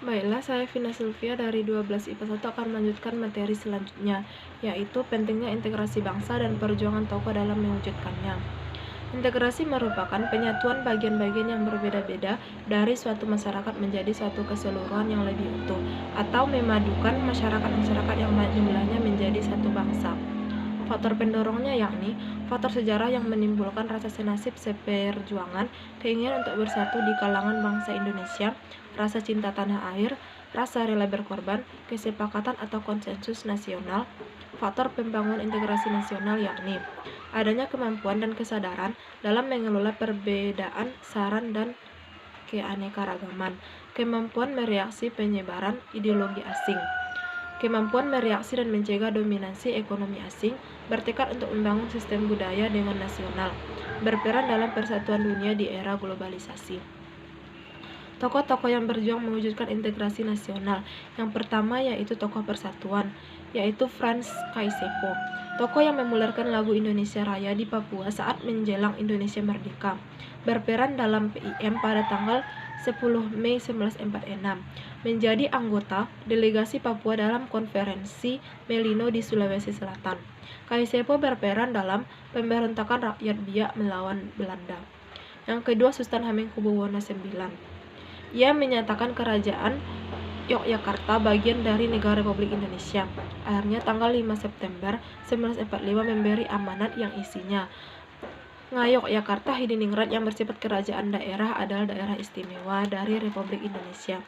Baiklah, saya Vina Sylvia dari 12 IPA 1 akan melanjutkan materi selanjutnya, yaitu pentingnya integrasi bangsa dan perjuangan tokoh dalam mewujudkannya. Integrasi merupakan penyatuan bagian-bagian yang berbeda-beda dari suatu masyarakat menjadi suatu keseluruhan yang lebih utuh, atau memadukan masyarakat-masyarakat yang banyak jumlahnya menjadi satu bangsa. Faktor pendorongnya yakni faktor sejarah yang menimbulkan rasa senasib seperjuangan, keinginan untuk bersatu di kalangan bangsa Indonesia, rasa cinta tanah air, rasa rela berkorban, kesepakatan atau konsensus nasional. Faktor pembangun integrasi nasional yakni adanya kemampuan dan kesadaran dalam mengelola perbedaan saran dan keanekaragaman, kemampuan mereaksi penyebaran ideologi asing, kemampuan mereaksi dan mencegah dominasi ekonomi asing, bertekad untuk membangun sistem budaya dengan nasional, berperan dalam persatuan dunia di era globalisasi. Tokoh-tokoh yang berjuang mewujudkan integrasi nasional. Yang pertama yaitu tokoh persatuan, yaitu Frans Kaisepo, tokoh yang memularkan lagu Indonesia Raya di Papua saat menjelang Indonesia merdeka, berperan dalam PIM pada tanggal 10 Mei 1946, menjadi anggota delegasi Papua dalam konferensi Melino di Sulawesi Selatan. Kaisepo berperan dalam pemberontakan rakyat Biak melawan Belanda. Yang kedua, Sultan Hamengkubuwono IX. Ia menyatakan kerajaan Yogyakarta bagian dari negara Republik Indonesia. Akhirnya tanggal 5 September 1945 memberi amanat yang isinya Ngayogyakarta Hadiningrat yang bersifat kerajaan daerah adalah daerah istimewa dari Republik Indonesia.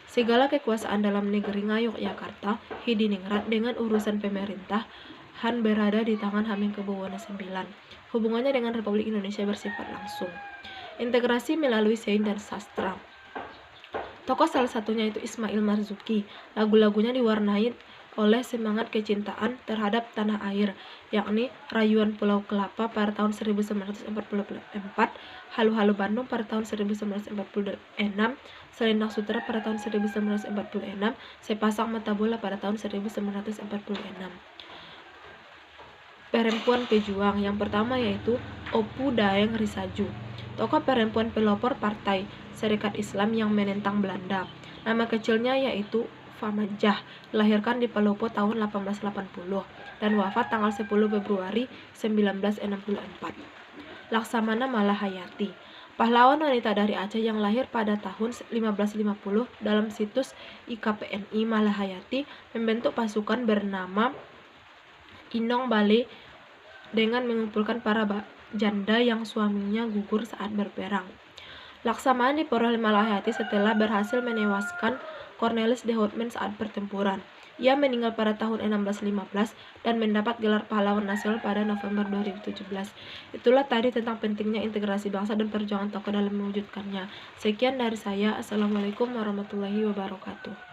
Segala kekuasaan dalam negeri Ngayogyakarta Hadiningrat dengan urusan pemerintahan berada di tangan Hamengkubuwono IX. Hubungannya dengan Republik Indonesia bersifat langsung. Integrasi melalui sains dan sastra. Tokoh salah satunya itu Ismail Marzuki. Lagu-lagunya diwarnai oleh semangat kecintaan terhadap tanah air, yakni Rayuan Pulau Kelapa pada tahun 1944, Halu Halu Bandung pada tahun 1946, Selendang Sutra pada tahun 1946, Sepasang Mata Bola pada tahun 1946. Perempuan pejuang yang pertama yaitu Opu Daeng Risaju, tokoh perempuan pelopor Partai Serikat Islam yang menentang Belanda. Nama kecilnya yaitu Famajah, dilahirkan di Palopo tahun 1880 dan wafat tanggal 10 Februari 1964. Laksamana Malahayati, pahlawan wanita dari Aceh yang lahir pada tahun 1550. Dalam situs IKPNI, Malahayati membentuk pasukan bernama Inong Bale dengan mengumpulkan para janda yang suaminya gugur saat berperang. Laksamana diperoleh Malahayati setelah berhasil menewaskan Cornelis de Houtman saat pertempuran. Ia meninggal pada tahun 1615 dan mendapat gelar pahlawan nasional pada November 2017. Itulah tadi tentang pentingnya integrasi bangsa dan perjuangan tokoh dalam mewujudkannya. Sekian dari saya. Assalamualaikum warahmatullahi wabarakatuh.